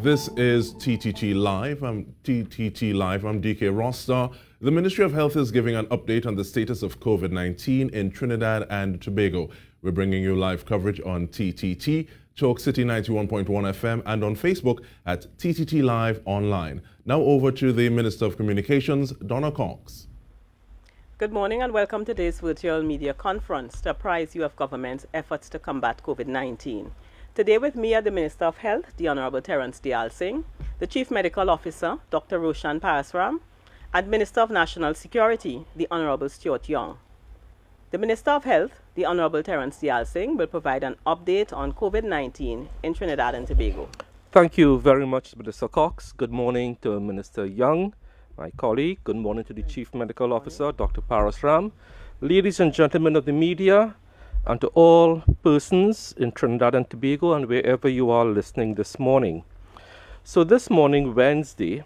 This is TTT Live. I'm DK Roster. The Ministry of Health is giving an update on the status of COVID-19 in Trinidad and Tobago. We're bringing you live coverage on TTT, Chalk City 91.1 FM, and on Facebook at TTT Live Online. Now over to the Minister of Communications, Donna. Good morning and welcome to today's virtual media conference to apprise you of government's efforts to combat COVID-19. Today with me are the Minister of Health, the Honorable Terence Dayal Singh, the Chief Medical Officer, Dr. Roshan Parasram, and Minister of National Security, the Honorable Stuart Young. The Minister of Health, the Honorable Terence Dayal Singh, will provide an update on COVID-19 in Trinidad and Tobago. Thank you very much, Minister Cox. Good morning to Minister Young, my colleague. Good morning to the Chief Medical Officer, Dr. Parasram. Ladies and gentlemen of the media, and to all persons in Trinidad and Tobago and wherever you are listening this morning. So this morning, Wednesday,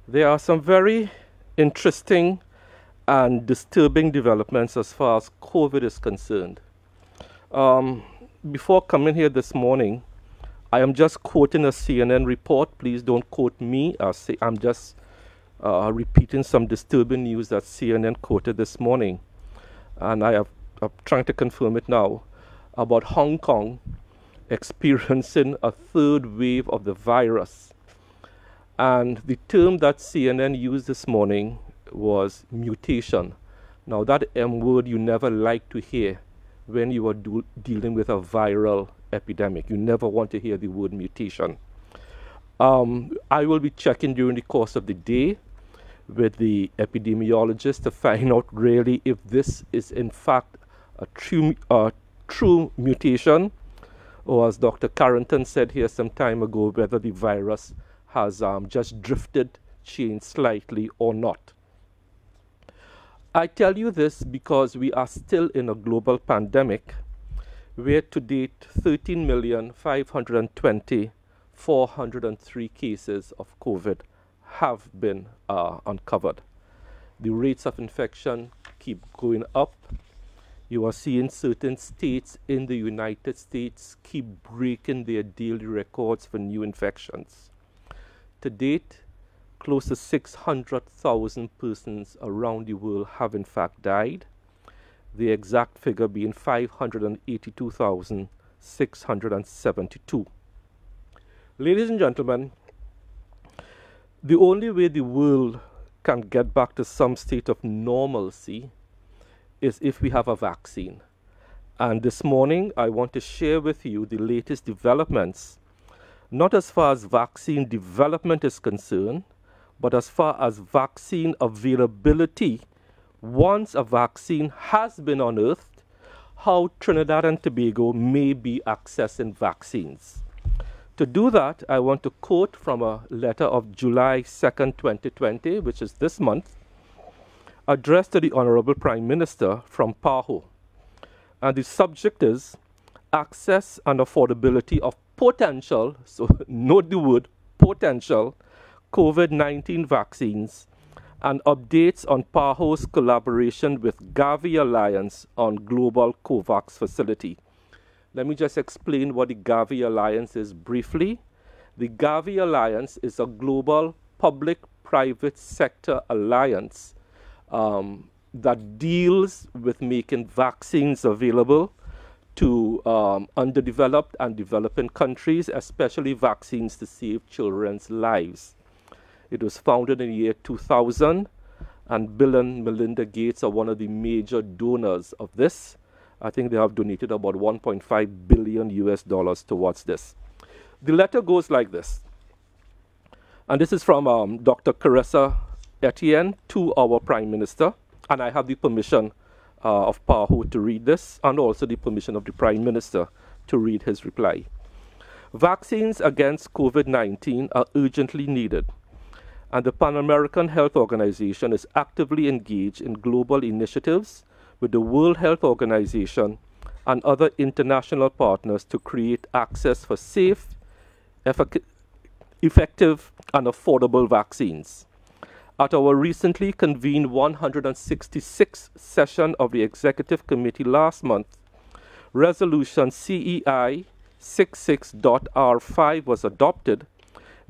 there are some very interesting and disturbing developments as far as COVID is concerned. Before coming here this morning, I am just quoting a CNN report. Please don't quote me. I'm just repeating some disturbing news that CNN quoted this morning. And I'm trying to confirm it now, about Hong Kong experiencing a third wave of the virus. And the term that CNN used this morning was mutation. Now that M word you never like to hear when you are dealing with a viral epidemic. You never want to hear the word mutation. I will be checking during the course of the day with the epidemiologist to find out really if this is in fact a true mutation, or as Dr. Carrington said here some time ago, whether the virus has just drifted, changed slightly or not. I tell you this because we are still in a global pandemic where to date 13,520,403 cases of COVID have been uncovered. The rates of infection keep going up. You are seeing certain states in the United States keep breaking their daily records for new infections. To date, close to 600,000 persons around the world have in fact died, the exact figure being 582,672. Ladies and gentlemen, the only way the world can get back to some state of normalcy is if we have a vaccine. And this morning, I want to share with you the latest developments, not as far as vaccine development is concerned, but as far as vaccine availability. Once a vaccine has been unearthed, how Trinidad and Tobago may be accessing vaccines. To do that, I want to quote from a letter of July 2nd, 2020, which is this month, addressed to the Honorable Prime Minister from PAHO. And the subject is access and affordability of potential, so note the word potential, COVID-19 vaccines, and updates on PAHO's collaboration with Gavi Alliance on Global COVAX Facility. Let me just explain what the Gavi Alliance is briefly. The Gavi Alliance is a global public-private sector alliance that deals with making vaccines available to underdeveloped and developing countries, especially vaccines to save children's lives. It was founded in the year 2000, and Bill and Melinda Gates are one of the major donors of this. I think they have donated about $1.5 billion towards this. The letter goes like this, and this is from Dr. Carissa Etienne to our Prime Minister, and I have the permission of PAHO to read this, and also the permission of the Prime Minister to read his reply. Vaccines against COVID-19 are urgently needed, and the Pan American Health Organization is actively engaged in global initiatives with the World Health Organization and other international partners to create access for safe, effective, and affordable vaccines. At our recently convened 166th session of the Executive Committee last month, Resolution CEI 66.R5 was adopted,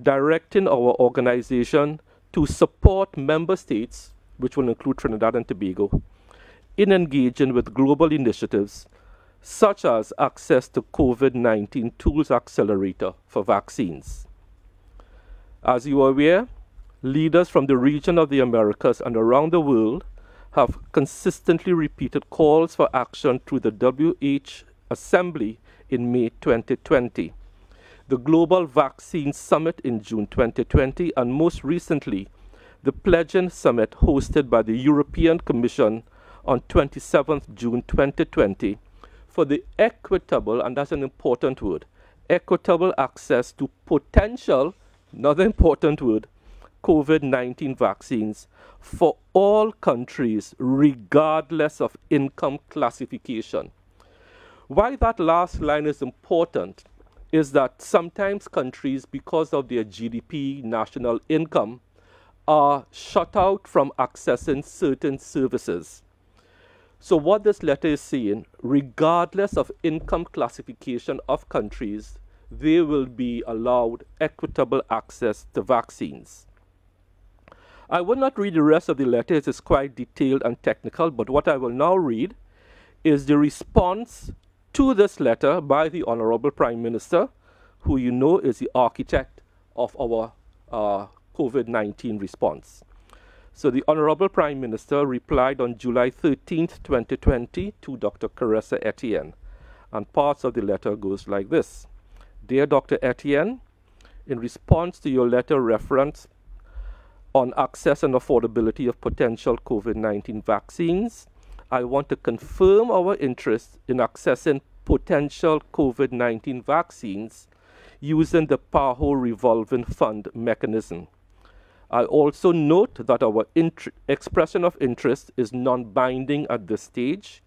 directing our organization to support member states, which will include Trinidad and Tobago, in engaging with global initiatives such as access to COVID-19 Tools Accelerator for vaccines. As you are aware, leaders from the region of the Americas and around the world have consistently repeated calls for action through the WH Assembly in May 2020, the Global Vaccine Summit in June 2020, and most recently, the Pledging Summit hosted by the European Commission on 27th June 2020 for the equitable, and that's an important word, equitable access to potential, another important word, COVID-19 vaccines for all countries regardless of income classification. Why that last line is important is that sometimes countries, because of their GDP, national income, are shut out from accessing certain services. So what this letter is saying, regardless of income classification of countries, they will be allowed equitable access to vaccines. I will not read the rest of the letter, it is quite detailed and technical, but what I will now read is the response to this letter by the Honorable Prime Minister, who you know is the architect of our COVID-19 response. So the Honorable Prime Minister replied on July 13th, 2020 to Dr. Caressa Etienne, and parts of the letter goes like this. Dear Dr. Etienne, in response to your letter reference on access and affordability of potential COVID-19 vaccines, I want to confirm our interest in accessing potential COVID-19 vaccines using the PAHO revolving fund mechanism. I also note that our expression of interest is non-binding at this stage.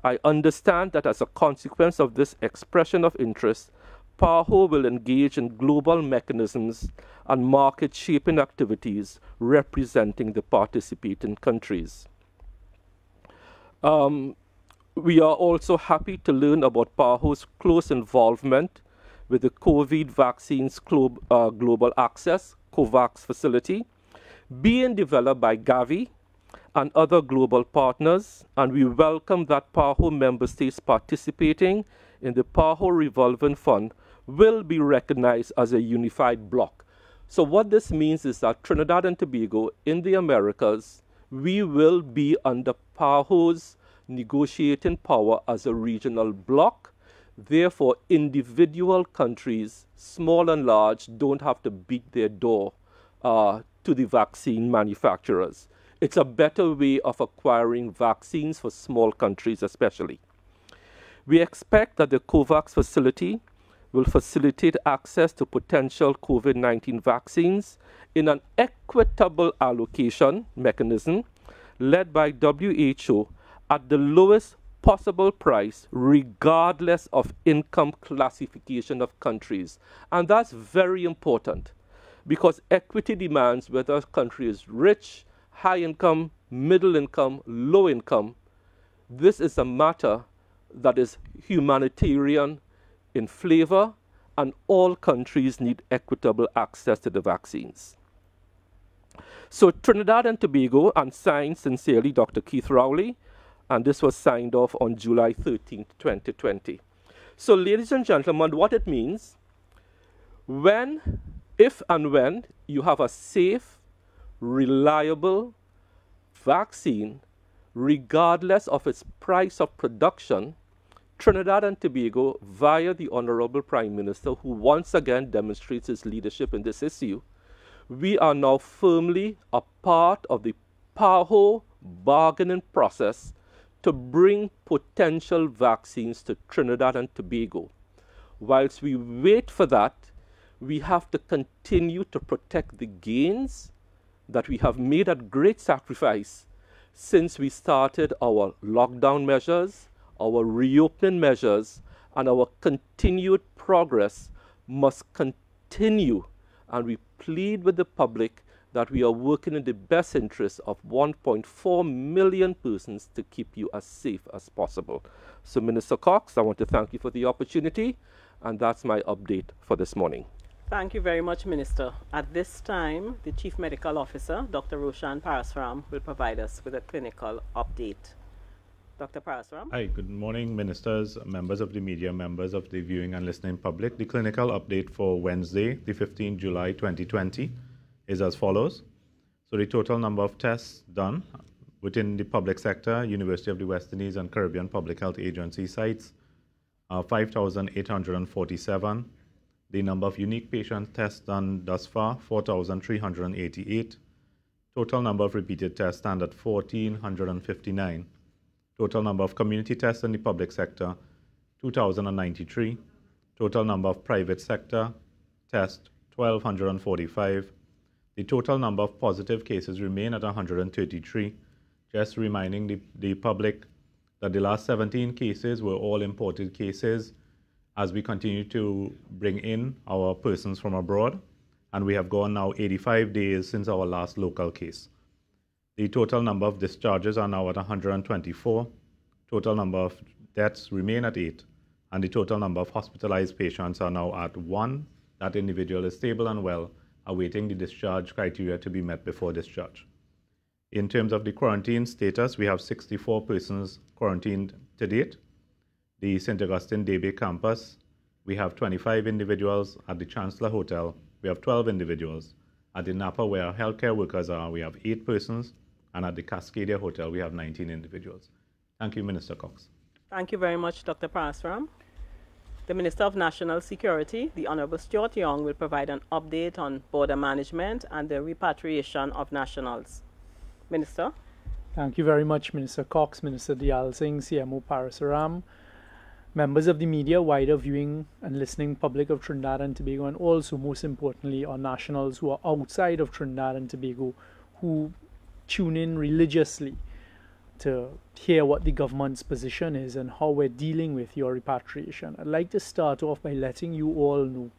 I understand that as a consequence of this expression of interest, PAHO will engage in global mechanisms and market-shaping activities representing the participating countries. We are also happy to learn about PAHO's close involvement with the COVID vaccines global access, COVAX facility, being developed by Gavi and other global partners, and we welcome that PAHO member states participating in the PAHO revolving fund will be recognized as a unified bloc. So what this means is that Trinidad and Tobago in the Americas, we will be under PAHO's negotiating power as a regional bloc. Therefore, individual countries, small and large, don't have to beat their door to the vaccine manufacturers. It's a better way of acquiring vaccines for small countries especially. We expect that the COVAX facility will facilitate access to potential COVID-19 vaccines in an equitable allocation mechanism led by WHO at the lowest possible price regardless of income classification of countries. And that's very important because equity demands whether a country is rich, high income, middle income, low income. This is a matter that is humanitarian in flavor, and all countries need equitable access to the vaccines. So Trinidad and Tobago, and signed sincerely Dr. Keith Rowley, and this was signed off on July 13th, 2020. So ladies and gentlemen, what it means, if and when you have a safe, reliable vaccine, regardless of its price of production, Trinidad and Tobago, via the Honorable Prime Minister, who once again demonstrates his leadership in this issue, we are now firmly a part of the PAHO bargaining process to bring potential vaccines to Trinidad and Tobago. Whilst we wait for that, we have to continue to protect the gains that we have made at great sacrifice since we started our lockdown measures, our reopening measures, and our continued progress must continue. And we plead with the public that we are working in the best interest of 1.4 million persons to keep you as safe as possible. So Minister Cox, I want to thank you for the opportunity, and that's my update for this morning. Thank you very much, Minister. At this time, the Chief Medical Officer, Dr. Roshan Parasram, will provide us with a clinical update. Dr. Parasram. Hi, good morning, ministers, members of the media, members of the viewing and listening public. The clinical update for Wednesday, the 15th July 2020, is as follows. So the total number of tests done within the public sector, University of the West Indies and Caribbean Public Health Agency sites, are 5,847. The number of unique patient tests done thus far, 4,388. Total number of repeated tests stand at 1,459. Total number of community tests in the public sector, 2,093. Total number of private sector tests, 1,245. The total number of positive cases remain at 133. Just reminding the public that the last 17 cases were all imported cases as we continue to bring in our persons from abroad. And we have gone now 85 days since our last local case. The total number of discharges are now at 124. Total number of deaths remain at 8. And the total number of hospitalized patients are now at 1. That individual is stable and well, awaiting the discharge criteria to be met before discharge. In terms of the quarantine status, we have 64 persons quarantined to date. The St. Augustine Day Bay campus, we have 25 individuals. At the Chancellor Hotel, we have 12 individuals. At the Napa, where our healthcare workers are, we have 8 persons. And at the Cascadia Hotel, we have 19 individuals. Thank you, Minister Cox. Thank you very much, Dr. Parasram. The Minister of National Security, the Honorable Stuart Young, will provide an update on border management and the repatriation of nationals. Minister. Thank you very much, Minister Cox, Minister Dayal Singh, CMO Parasram, members of the media, wider viewing and listening public of Trinidad and Tobago, and also, most importantly, our nationals who are outside of Trinidad and Tobago, who tune in religiously to hear what the government's position is and how we're dealing with your repatriation. I'd like to start off by letting you all know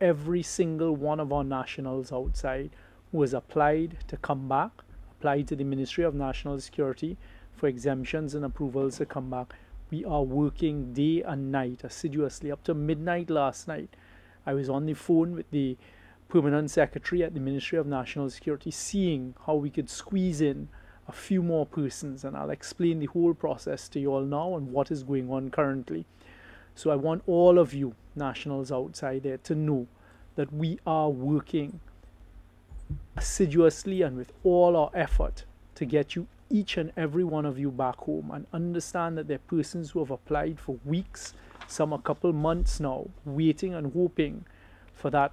every single one of our nationals outside who has applied to come back, applied to the Ministry of National Security for exemptions and approvals to come back. We are working day and night assiduously. Up to midnight last night, I was on the phone with the Permanent Secretary at the Ministry of National Security, seeing how we could squeeze in a few more persons, and I'll explain the whole process to you all now and what is going on currently. So I want all of you nationals outside there to know that we are working assiduously and with all our effort to get you, each and every one of you, back home, and understand that there are persons who have applied for weeks, some a couple months now, waiting and hoping for that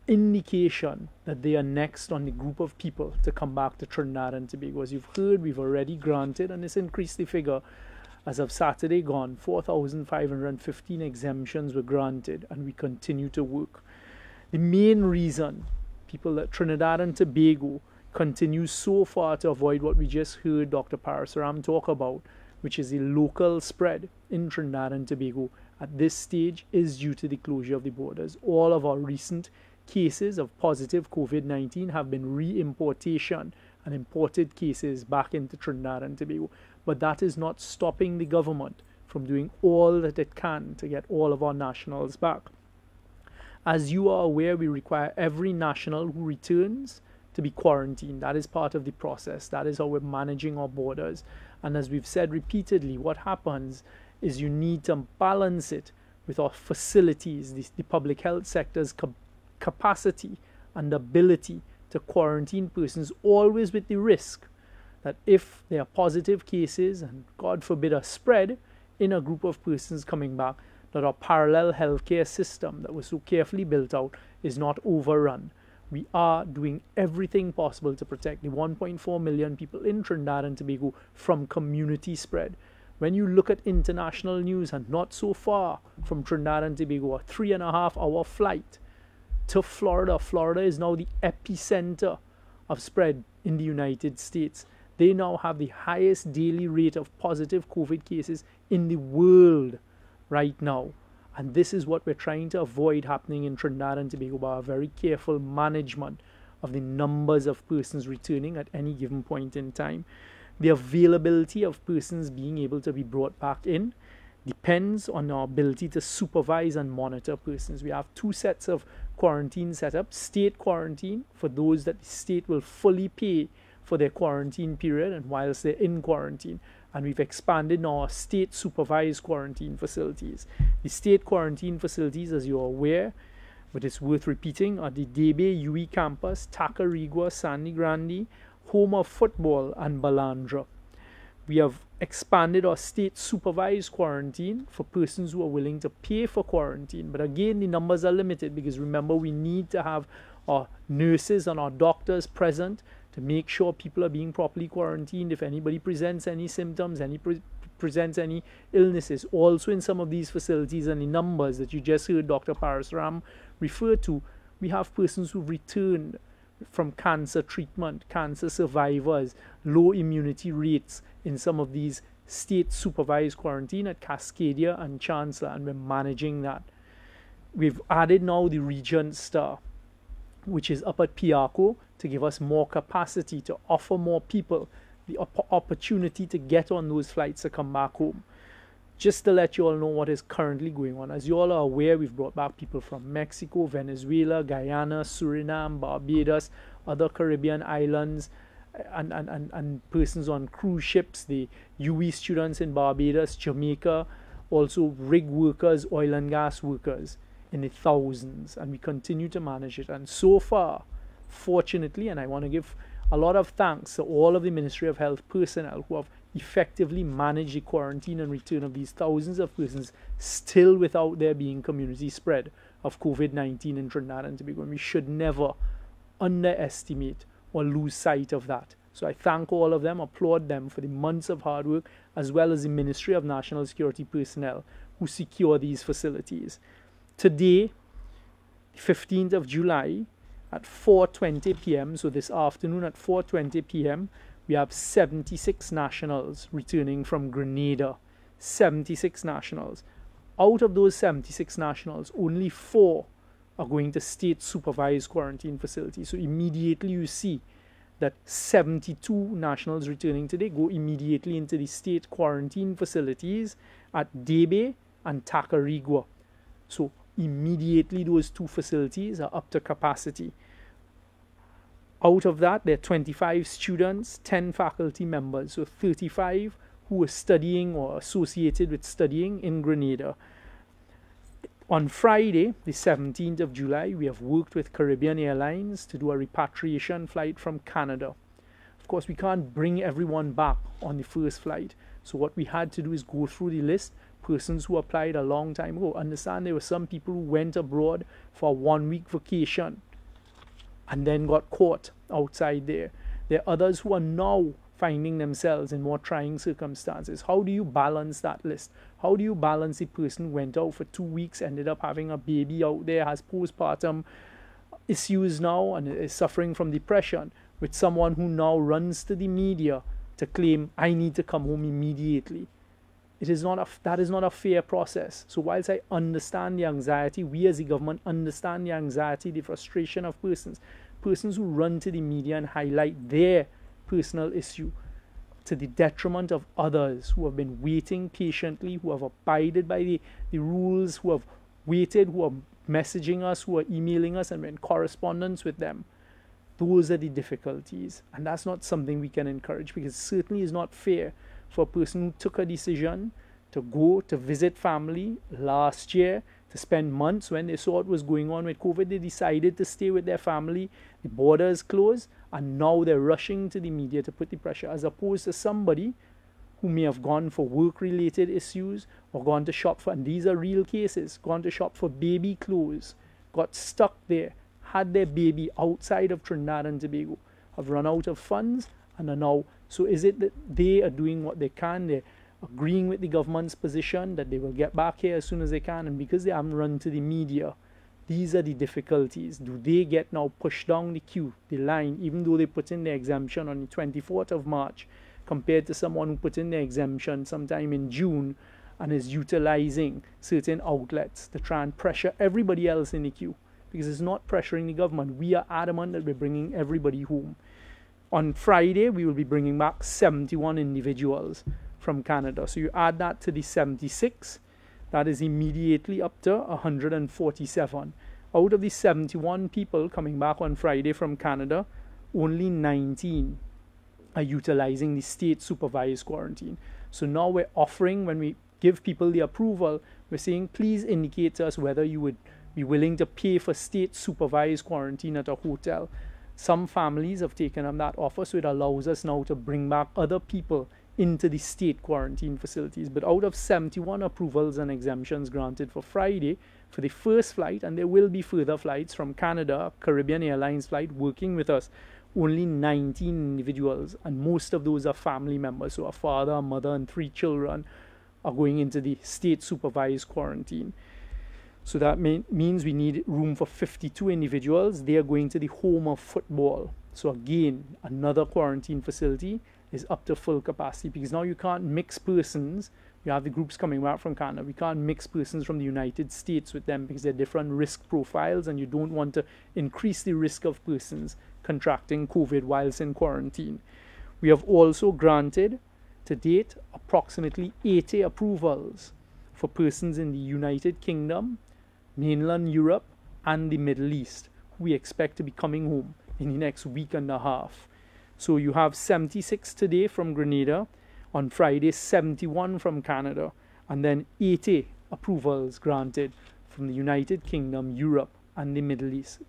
indication that they are next on the group of people to come back to Trinidad and Tobago. As you've heard, we've already granted, and this increased the figure as of Saturday gone, 4,515 exemptions were granted, and we continue to work. The main reason people at Trinidad and Tobago continue so far to avoid what we just heard Dr. Parasram talk about, which is the local spread in Trinidad and Tobago at this stage, is due to the closure of the borders. All of our recent cases of positive COVID-19 have been re-importation and imported cases back into Trinidad and Tobago. But that is not stopping the government from doing all that it can to get all of our nationals back. As you are aware, we require every national who returns to be quarantined. That is part of the process. That is how we're managing our borders. And as we've said repeatedly, what happens is you need to balance it with our facilities, the public health sector's capacity and ability to quarantine persons, always with the risk that if there are positive cases and God forbid a spread in a group of persons coming back, that our parallel healthcare system that was so carefully built out is not overrun. We are doing everything possible to protect the 1.4 million people in Trinidad and Tobago from community spread. When you look at international news, and not so far from Trinidad and Tobago, a 3.5-hour flight to Florida. Florida is now the epicenter of spread in the United States. They now have the highest daily rate of positive COVID cases in the world right now. And this is what we're trying to avoid happening in Trinidad and Tobago by a very careful management of the numbers of persons returning at any given point in time. The availability of persons being able to be brought back in depends on our ability to supervise and monitor persons. We have 2 sets of quarantine set up, state quarantine for those that the state will fully pay for their quarantine period and whilst they're in quarantine. And we've expanded now our state supervised quarantine facilities. The state quarantine facilities, as you're aware, but it's worth repeating, are the Debe UE campus, Tacarigua, Sandy Grande, home of football, and Balandra. We have expanded our state supervised quarantine for persons who are willing to pay for quarantine. But again, the numbers are limited because remember, we need to have our nurses and our doctors present to make sure people are being properly quarantined. If anybody presents any symptoms, presents any illnesses, also in some of these facilities and the numbers that you just heard Dr. Parasram refer to, we have persons who've returned from cancer treatment, cancer survivors, low immunity rates in some of these state supervised quarantine at Cascadia and Chancellor, and we're managing that. We've added now the Regent Star, which is up at Piarco, to give us more capacity to offer more people the opportunity to get on those flights to come back home. Just to let you all know what is currently going on. As you all are aware, we've brought back people from Mexico, Venezuela, Guyana, Suriname, Barbados, other Caribbean islands, and persons on cruise ships, the UE students in Barbados, Jamaica, also rig workers, oil and gas workers in the thousands, and we continue to manage it. And so far, fortunately, and I want to give a lot of thanks to all of the Ministry of Health personnel who have effectively managed the quarantine and return of these thousands of persons still without there being community spread of COVID-19 in Trinidad and Tobago. And we should never underestimate or lose sight of that. So I thank all of them, applaud them for the months of hard work, as well as the Ministry of National Security personnel who secure these facilities. Today, 15th of July, at 4:20 p.m., so this afternoon at 4:20 p.m., we have 76 nationals returning from Grenada. 76 nationals. Out of those 76 nationals, only 4 are going to state supervised quarantine facilities. So immediately you see that 72 nationals returning today go immediately into the state quarantine facilities at Debe and Tacarigua. So immediately those 2 facilities are up to capacity. Out of that, there are 25 students, 10 faculty members, so 35 who are studying or associated with studying in Grenada. On Friday, the 17th of July, we have worked with Caribbean Airlines to do a repatriation flight from Canada. Of course, we can't bring everyone back on the first flight. So what we had to do is go through the list, persons who applied a long time ago. Understand there were some people who went abroad for a 1-week vacation and then got caught outside there. There are others who are now finding themselves in more trying circumstances. How do you balance that list? How do you balance the person who went out for 2 weeks, ended up having a baby out there, has postpartum issues now and is suffering from depression, with someone who now runs to the media to claim, I need to come home immediately? That is not a fair process. So whilst I understand the anxiety, we as the government understand the anxiety, the frustration of persons who run to the media and highlight their personal issue to the detriment of others who have been waiting patiently, who have abided by the rules, who have waited, who are messaging us, who are emailing us, and we're in correspondence with them. Those are the difficulties. And that's not something we can encourage, because it certainly is not fair for a person who took a decision to go to visit family last year, to spend months when they saw what was going on with COVID. They decided to stay with their family. The borders closed, and now they're rushing to the media to put the pressure, as opposed to somebody who may have gone for work-related issues or gone to shop for, and these are real cases, gone to shop for baby clothes, got stuck there, had their baby outside of Trinidad and Tobago, have run out of funds, and are now. So is it that they are doing what they can? They're agreeing with the government's position that they will get back here as soon as they can, and because they haven't run to the media, these are the difficulties. Do they get now pushed down the queue, the line, even though they put in their exemption on the 24th of March, compared to someone who put in their exemption sometime in June and is utilizing certain outlets to try and pressure everybody else in the queue? Because it's not pressuring the government. We are adamant that we're bringing everybody home. On Friday, we will be bringing back 71 individuals from Canada. So you add that to the 76, that is immediately up to 147. Out of the 71 people coming back on Friday from Canada, only 19 are utilizing the state supervised quarantine. So now we're offering, when we give people the approval, we're saying, please indicate to us whether you would be willing to pay for state supervised quarantine at a hotel. Some families have taken up that offer, so it allows us now to bring back other people into the state quarantine facilities. But out of 71 approvals and exemptions granted for Friday, for the first flight, and there will be further flights from Canada, Caribbean Airlines flight working with us, only 19 individuals, and most of those are family members. So a father, a mother, and 3 children are going into the state supervised quarantine. So that means we need room for 52 individuals. They are going to the home of football. So again, another quarantine facility is up to full capacity, because now you can't mix persons. You have the groups coming back from Canada. We can't mix persons from the United States with them because they're different risk profiles, and you don't want to increase the risk of persons contracting COVID whilst in quarantine. We have also granted, to date, approximately 80 approvals for persons in the United Kingdom, mainland Europe, and the Middle East, who we expect to be coming home in the next week and a half. So you have 76 today from Grenada, on Friday 71 from Canada, and then 80 approvals granted from the United Kingdom, Europe, and the Middle East.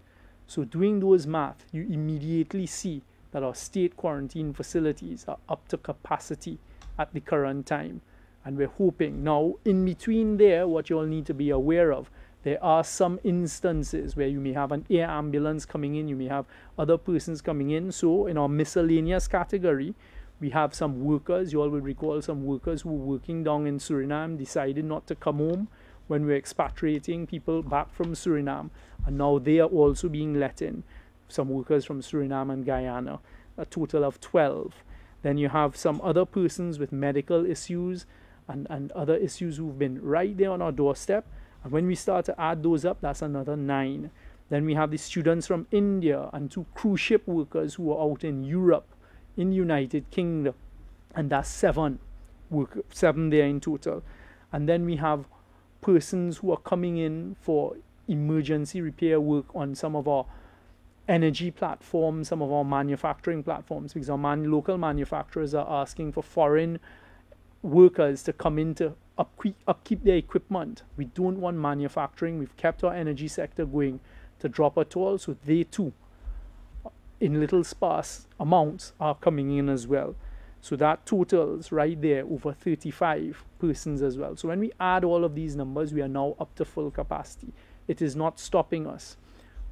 So doing those math, you immediately see that our state quarantine facilities are up to capacity at the current time. And we're hoping now, in between there, what you all need to be aware of, there are some instances where you may have an air ambulance coming in, you may have other persons coming in. So in our miscellaneous category, we have some workers. You all will recall some workers who were working down in Suriname decided not to come home when we're expatriating people back from Suriname, and now they are also being let in. Some workers from Suriname and Guyana, a total of 12. Then you have some other persons with medical issues and other issues who've been right there on our doorstep. And when we start to add those up, that's another 9. Then we have the students from India and 2 cruise ship workers who are out in Europe, in the United Kingdom, and that's 7 there in total. And then we have persons who are coming in for emergency repair work on some of our energy platforms, some of our manufacturing platforms, because our local manufacturers are asking for foreign workers to come in to upkeep their equipment. We don't want manufacturing. We've kept our energy sector going to drop at all, so they too, in little sparse amounts, are coming in as well. So that totals right there over 35 persons as well. So when we add all of these numbers, we are now up to full capacity. It is not stopping us.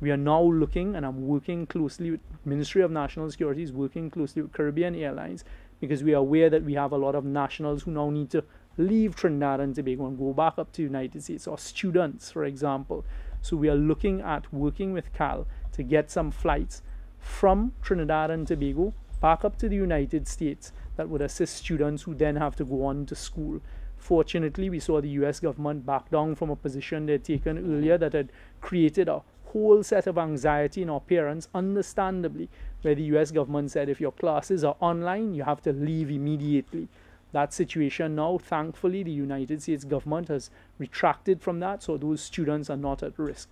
We are now looking, and I'm working closely with Ministry of National Security, is working closely with Caribbean Airlines, because we are aware that we have a lot of nationals who now need to leave Trinidad and Tobago and go back up to the United States, or students, for example. So we are looking at working with CAL to get some flights from Trinidad and Tobago back up to the United States that would assist students who then have to go on to school. Fortunately, we saw the US government back down from a position they'd taken earlier that had created a whole set of anxiety in our parents, understandably, where the US government said if your classes are online, you have to leave immediately. That situation now, thankfully, the United States government has retracted from that, so those students are not at risk.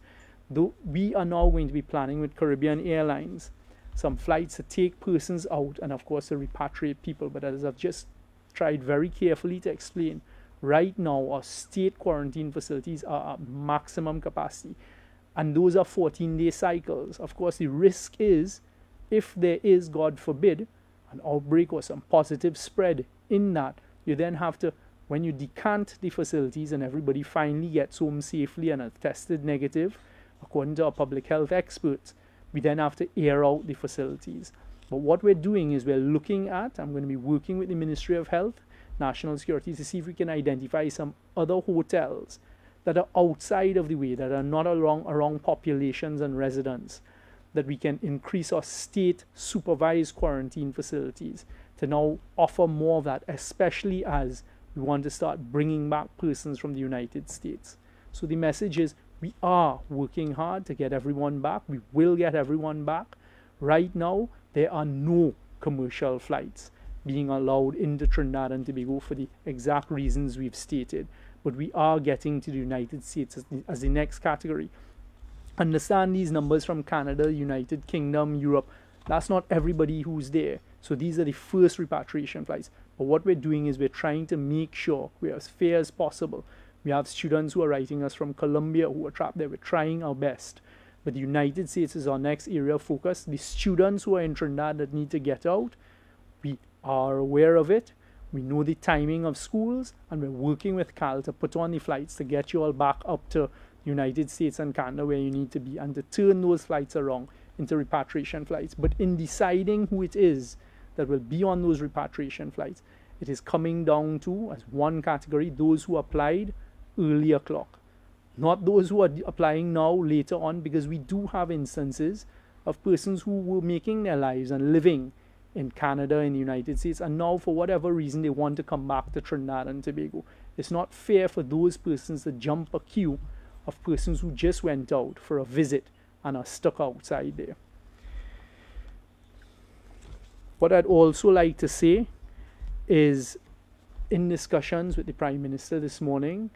Though we are now going to be planning with Caribbean Airlines some flights to take persons out and, of course, to repatriate people. But as I've just tried very carefully to explain, right now our state quarantine facilities are at maximum capacity. And those are 14-day cycles. Of course, the risk is, if there is, God forbid, an outbreak or some positive spread in that, you then have to, when you decant the facilities and everybody finally gets home safely and are tested negative, according to our public health experts, we then have to air out the facilities. But what we're doing is we're looking at, I'm going to be working with the Ministry of Health, National Security, to see if we can identify some other hotels that are outside of the way, that are not around populations and residents, that we can increase our state supervised quarantine facilities to now offer more of that, especially as we want to start bringing back persons from the United States. So the message is, we are working hard to get everyone back. We will get everyone back. Right now, there are no commercial flights being allowed into Trinidad and Tobago for the exact reasons we've stated. But we are getting to the United States as the next category. Understand these numbers from Canada, United Kingdom, Europe. That's not everybody who's there. So these are the first repatriation flights. But what we're doing is we're trying to make sure we're as fair as possible. We have students who are writing us from Colombia who are trapped there. We're trying our best. But the United States is our next area of focus. The students who are in Trinidad that need to get out, we are aware of it. We know the timing of schools, and we're working with CAL to put on the flights to get you all back up to United States and Canada where you need to be, and to turn those flights around into repatriation flights. But in deciding who it is that will be on those repatriation flights, it is coming down to, as one category, those who applied earlier clock. Not those who are applying now, later on, because we do have instances of persons who were making their lives and living in Canada and the United States, and now for whatever reason they want to come back to Trinidad and Tobago. It's not fair for those persons to jump a queue of persons who just went out for a visit and are stuck outside there. What I'd also like to say is, in discussions with the Prime Minister this morning,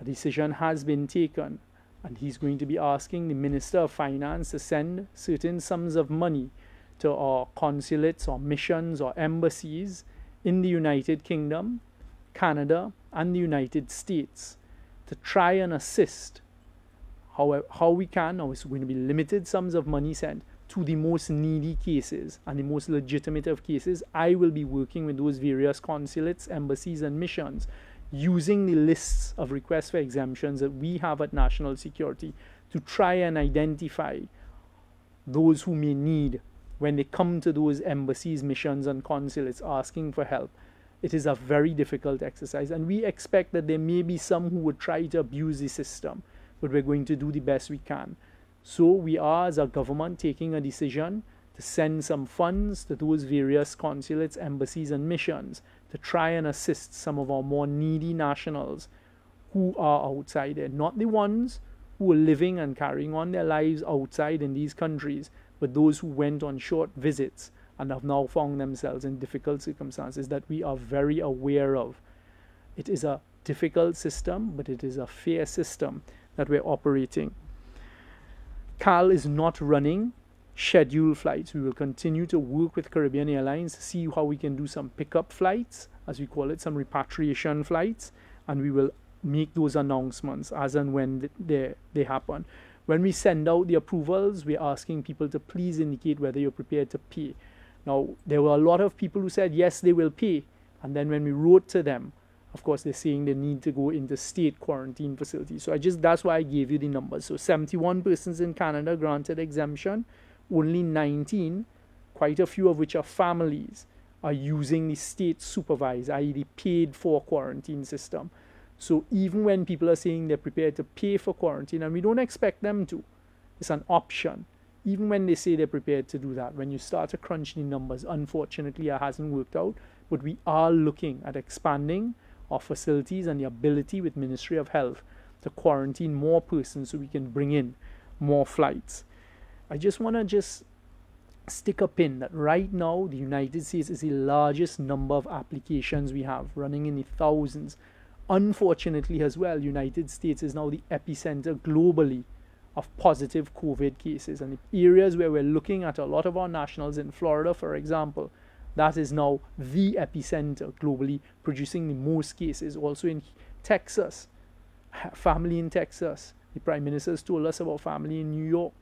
a decision has been taken, and he's going to be asking the Minister of Finance to send certain sums of money to our consulates or missions or embassies in the United Kingdom, Canada, and the United States to try and assist how we can. Now it's going to be limited sums of money sent to the most needy cases and the most legitimate of cases. I will be working with those various consulates, embassies, and missions, using the lists of requests for exemptions that we have at National Security to try and identify those who may need when they come to those embassies, missions, and consulates asking for help. It is a very difficult exercise, and we expect that there may be some who would try to abuse the system, but we're going to do the best we can. So we are, as a government, taking a decision to send some funds to those various consulates, embassies, and missions to try and assist some of our more needy nationals who are outside there. Not the ones who are living and carrying on their lives outside in these countries, but those who went on short visits and have now found themselves in difficult circumstances that we are very aware of. It is a difficult system, but it is a fair system that we're operating. CAL is not running scheduled flights. We will continue to work with Caribbean Airlines to see how we can do some pickup flights, as we call it, some repatriation flights, and we will make those announcements as and when they happen. When we send out the approvals, we're asking people to please indicate whether you're prepared to pay. Now, there were a lot of people who said, yes, they will pay. And then when we wrote to them, of course, they're saying they need to go into state quarantine facilities. So that's why I gave you the numbers. So 71 persons in Canada granted exemption. Only 19, quite a few of which are families, are using the state supervised, i.e. the paid for quarantine system. So even when people are saying they're prepared to pay for quarantine, and we don't expect them to, it's an option. Even when they say they're prepared to do that, when you start to crunch the numbers, unfortunately it hasn't worked out, but we are looking at expanding our facilities and the ability with Ministry of Health to quarantine more persons so we can bring in more flights. I just want to stick a pin that right now the United States is the largest number of applications we have, running in the thousands. Unfortunately as well, United States is now the epicenter globally of positive COVID cases. And the areas where we're looking at a lot of our nationals, in Florida, for example, that is now the epicenter globally, producing the most cases. Also in Texas, family in Texas. The Prime Minister has told us about family in New York,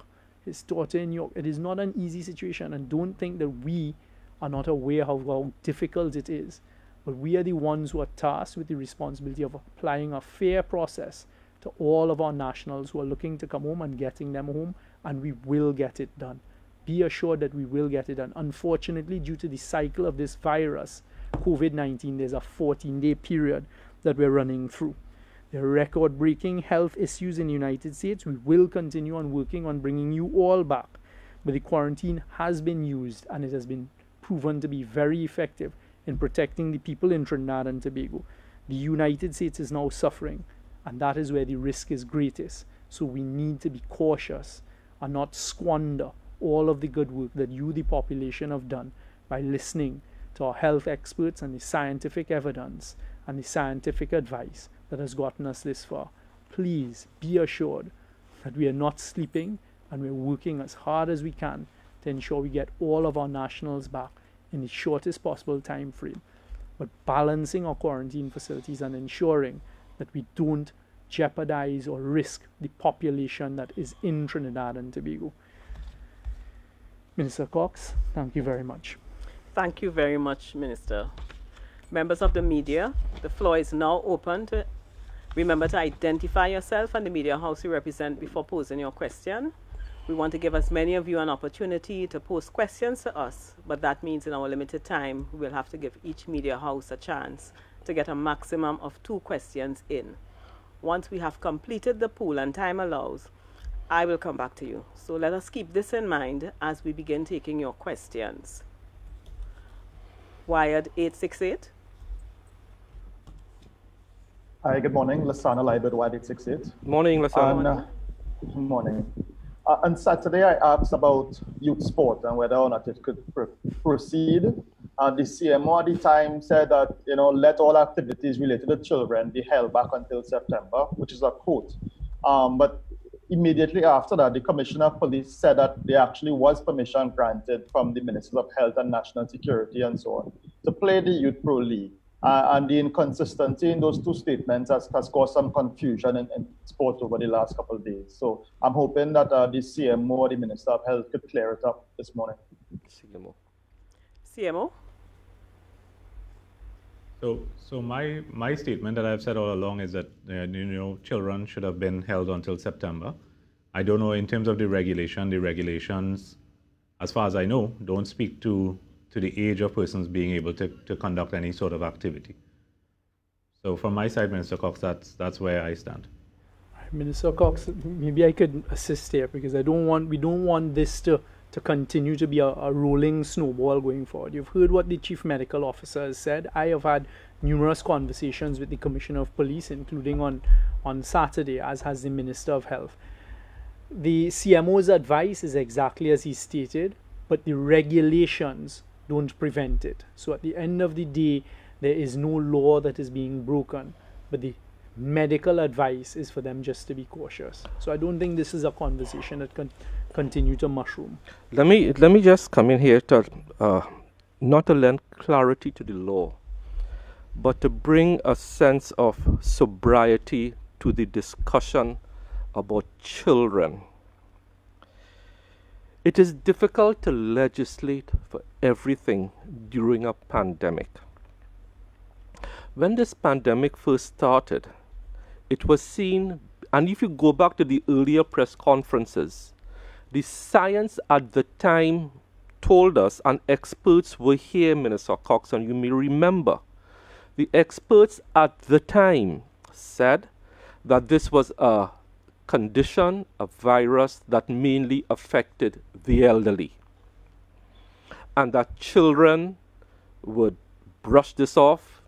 his daughter in New York. It is not an easy situation, and don't think that we are not aware of how difficult it is. But we are the ones who are tasked with the responsibility of applying a fair process to all of our nationals who are looking to come home and getting them home, and we will get it done. Be assured that we will get it done. Unfortunately, due to the cycle of this virus, COVID-19, there's a 14-day period that we're running through. There are record-breaking health issues in the United States. We will continue on working on bringing you all back. But the quarantine has been used, and it has been proven to be very effective in protecting the people in Trinidad and Tobago. The United States is now suffering, and that is where the risk is greatest. So we need to be cautious and not squander all of the good work that you, the population, have done by listening to our health experts and the scientific evidence and the scientific advice that has gotten us this far. Please be assured, that we are not sleeping and we're working as hard as we can to ensure we get all of our nationals back in the shortest possible time frame, but balancing our quarantine facilities and ensuring that we don't jeopardize or risk the population that is in Trinidad and Tobago. Minister Cox, thank you very much. Thank you very much, Minister. Members of the media, the floor is now open. Remember to identify yourself and the media house you represent before posing your question. We want to give as many of you an opportunity to pose questions to us, but that means in our limited time, we'll have to give each media house a chance to get a maximum of 2 questions in. Once we have completed the pool and time allows, I will come back to you. So let us keep this in mind as we begin taking your questions. Wired 868. Hi, good morning. Lasana Libert, Wired 868. Morning, Lasana. Good morning. On Saturday, I asked about youth sport and whether or not it could proceed. The CMO at the time said that, let all activities related to children be held back until September, which is a quote. But immediately after that, the Commissioner of Police said that there actually was permission granted from the Ministers of Health and National Security and so on to play the Youth Pro League. And the inconsistency in those 2 statements has caused some confusion in sport over the last couple of days. So I'm hoping that the CMO or the Minister of Health could clear it up this morning. CMO? So my statement that I've said all along is that children should have been held until September. I don't know in terms of the regulations, as far as I know, don't speak to the age of persons being able to conduct any sort of activity. So from my side, Minister Cox, that's where I stand. Minister Cox, maybe I could assist here because we don't want this to continue to be a rolling snowball going forward. You've heard what the Chief Medical Officer has said. I have had numerous conversations with the Commissioner of Police, including on Saturday, as has the Minister of Health. The CMO's advice is exactly as he stated, but the regulations don't prevent it. So at the end of the day, there is no law that is being broken, but the medical advice is for them just to be cautious. So I don't think this is a conversation that can continue to mushroom. Let me just come in here to not to lend clarity to the law, but to bring a sense of sobriety to the discussion about children. It is difficult to legislate for everything during a pandemic. When this pandemic first started, it was seen, and if you go back to the earlier press conferences, the science at the time told us, and experts were here, Minister Cox, and you may remember, the experts at the time said that this was a condition, a virus that mainly affected the elderly, and that children would brush this off,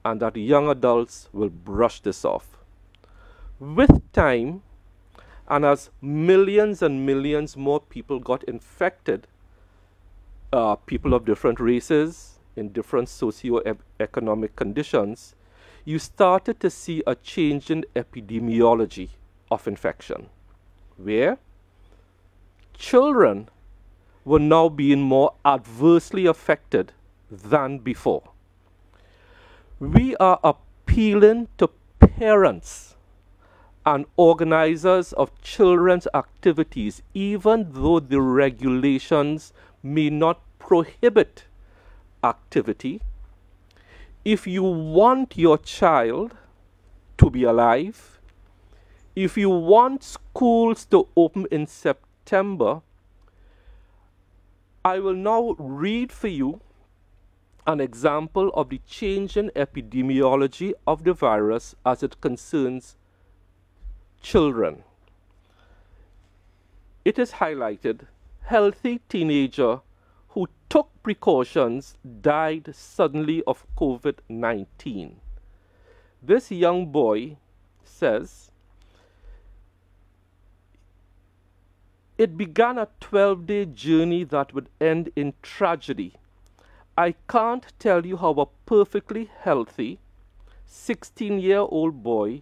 and that young adults will brush this off. With time, and as millions and millions more people got infected, people of different races, in different socio-economic conditions, you started to see a change in epidemiology of infection, where children were now being more adversely affected than before. We are appealing to parents and organizers of children's activities, even though the regulations may not prohibit activity. If you want your child to be alive, if you want schools to open in September, I will now read for you an example of the change in epidemiology of the virus as it concerns children. It is highlighted, healthy teenager who took precautions died suddenly of COVID-19. This young boy says, it began a 12-day journey that would end in tragedy. I can't tell you how a perfectly healthy 16-year-old boy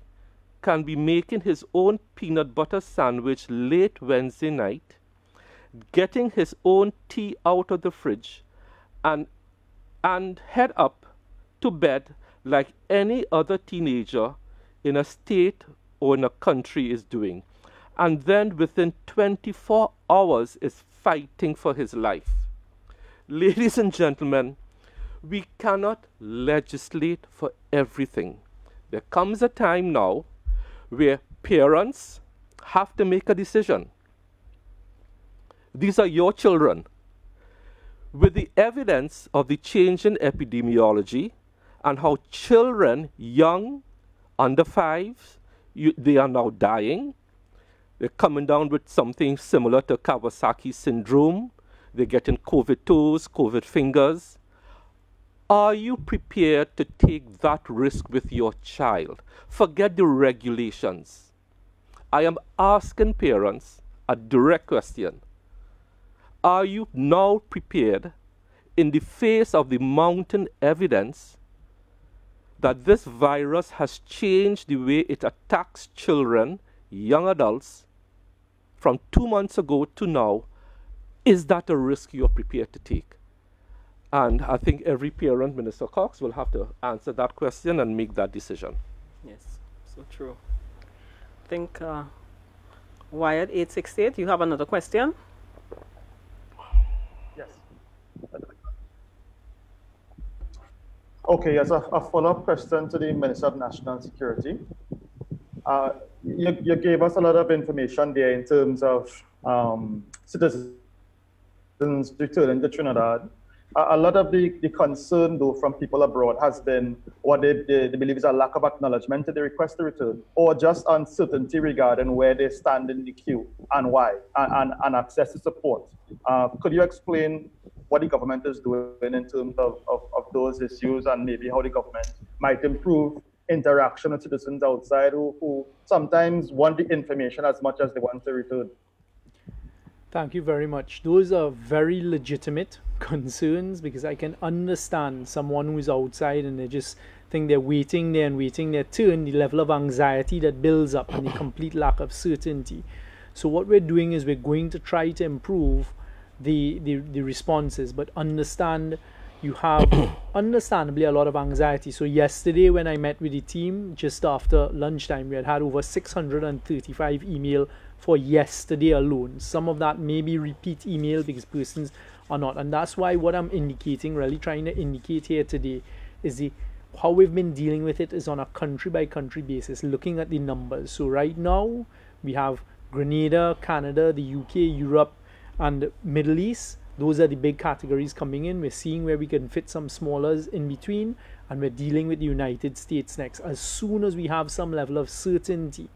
can be making his own peanut butter sandwich late Wednesday night, getting his own tea out of the fridge, and head up to bed like any other teenager in a state or in a country is doing. And then within 24 hours is fighting for his life. Ladies and gentlemen, we cannot legislate for everything. There comes a time now where parents have to make a decision. These are your children. With the evidence of the change in epidemiology and how children, young, under 5, they are now dying. They're coming down with something similar to Kawasaki syndrome. They're getting COVID toes, COVID fingers. Are you prepared to take that risk with your child? Forget the regulations. I am asking parents a direct question. Are you now prepared, in the face of the mounting evidence, that this virus has changed the way it attacks children, young adults, from 2 months ago to now? Is that a risk you are prepared to take? And I think every parent, Minister Cox, will have to answer that question and make that decision. Yes, so true. I think, Wyatt 868, you have another question? Yes. Okay, as a follow-up question to the Minister of National Security. You gave us a lot of information there in terms of citizens returning to Trinidad. A lot of the concern, though, from people abroad has been what they believe is a lack of acknowledgement to the request to return, or just uncertainty regarding where they stand in the queue and why, and access to support. Could you explain what the government is doing in terms of those issues, and maybe how the government might improve interaction with citizens outside who sometimes want the information as much as they want to return? Thank you very much. Those are very legitimate concerns, because I can understand someone who's outside and they just think they're waiting there and waiting their turn, the level of anxiety that builds up and the complete lack of certainty. So what we're doing is we're going to try to improve the responses, but understand you have understandably a lot of anxiety. So yesterday when I met with the team just after lunchtime, we had over 635 email for yesterday alone. Some of that may be repeat email because persons are not, and that's why what I'm indicating, really trying to indicate here today, is how we've been dealing with it is on a country by country basis, looking at the numbers. So right now we have Grenada, Canada, the UK, Europe, and Middle East. Those are the big categories coming in. We're seeing where we can fit some smallers in between, and we're dealing with the United States next as soon as we have some level of certainty.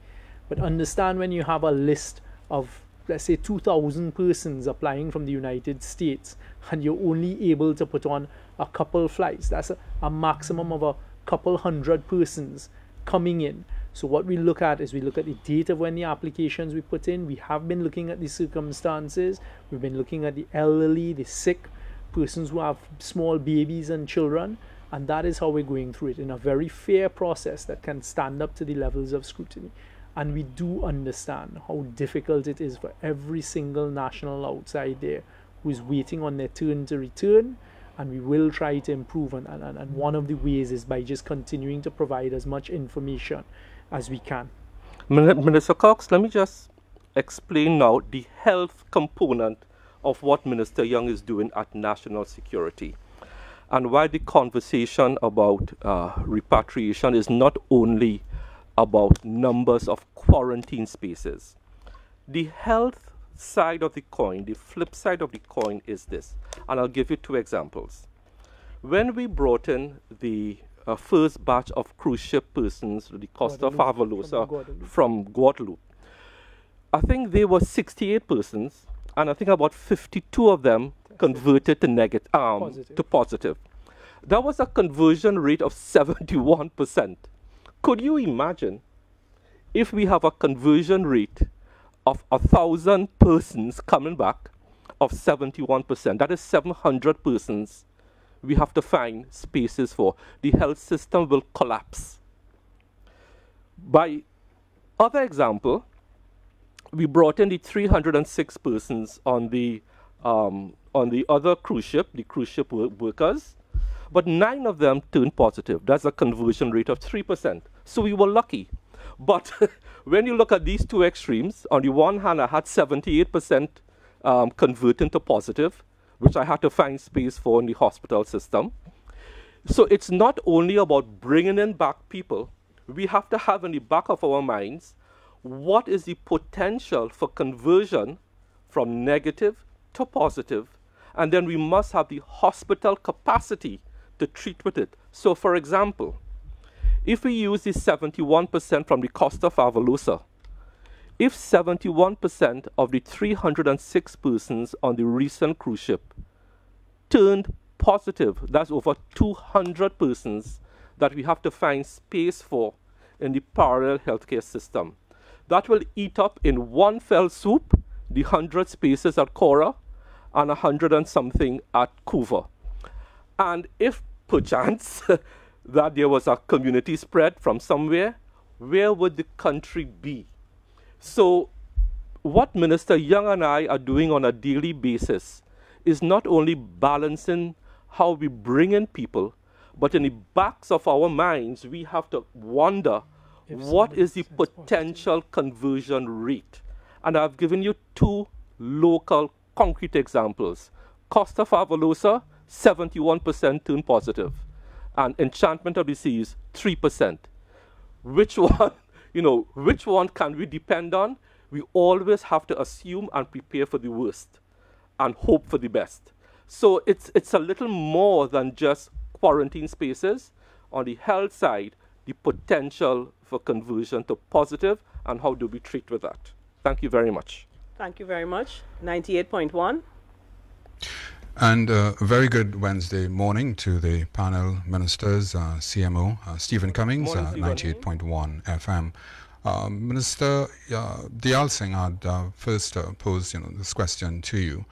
But understand, when you have a list of, let's say, 2,000 persons applying from the United States, and you're only able to put on a couple flights, that's a maximum of a couple hundred persons coming in. So what we look at is we look at the date of when the applications we put in. We have been looking at the circumstances. We've been looking at the elderly, the sick, persons who have small babies and children. And that is how we're going through it in a very fair process that can stand up to the levels of scrutiny. And we do understand how difficult it is for every single national outside there who is waiting on their turn to return. And we will try to improve. And one of the ways is by just continuing to provide as much information as we can. Minister Cox, let me just explain now the health component of what Minister Young is doing at national security, and why the conversation about repatriation is not only about numbers of quarantine spaces. The health side of the coin, the flip side of the coin is this, and I'll give you 2 examples. When we brought in the first batch of cruise ship persons to the Costa Favolosa from Guadeloupe, I think there were 68 persons, and I think about 52 of them converted to positive. That was a conversion rate of 71%. Could you imagine if we have a conversion rate of 1,000 persons coming back of 71%? That is 700 persons we have to find spaces for. The health system will collapse. By Other example, we brought in the 306 persons on the other cruise ship, the cruise ship workers, but 9 of them turned positive. That's a conversion rate of 3%. So we were lucky. But when you look at these two extremes, on the one hand, I had 78% convert into positive, which I had to find space for in the hospital system. So it's not only about bringing in back people, we have to have in the back of our minds, what is the potential for conversion from negative to positive, and then we must have the hospital capacity to treat with it. So for example, if we use the 71% from the Costa Favolosa, if 71% of the 306 persons on the recent cruise ship turned positive, that's over 200 persons that we have to find space for in the parallel healthcare system. That will eat up in one fell swoop the 100 spaces at Cora and 100 and something at Couva. And if perchance that there was a community spread from somewhere, where would the country be? So what Minister Young and I are doing on a daily basis is not only balancing how we bring in people, but in the backs of our minds, we have to wonder what is the potential conversion rate. And I've given you 2 local concrete examples. Costa Favolosa, 71% turned positive. And Enchantment of the Seas, 3%. Which one, which one can we depend on? We always have to assume and prepare for the worst and hope for the best. So it's a little more than just quarantine spaces. On the health side, the potential for conversion to positive, and how do we treat with that? Thank you very much. Thank you very much. 98.1. And a very good Wednesday morning to the panel ministers, CMO, Stephen Cummings, 98.1 FM. Minister Dayal Singh, I'd first pose this question to you.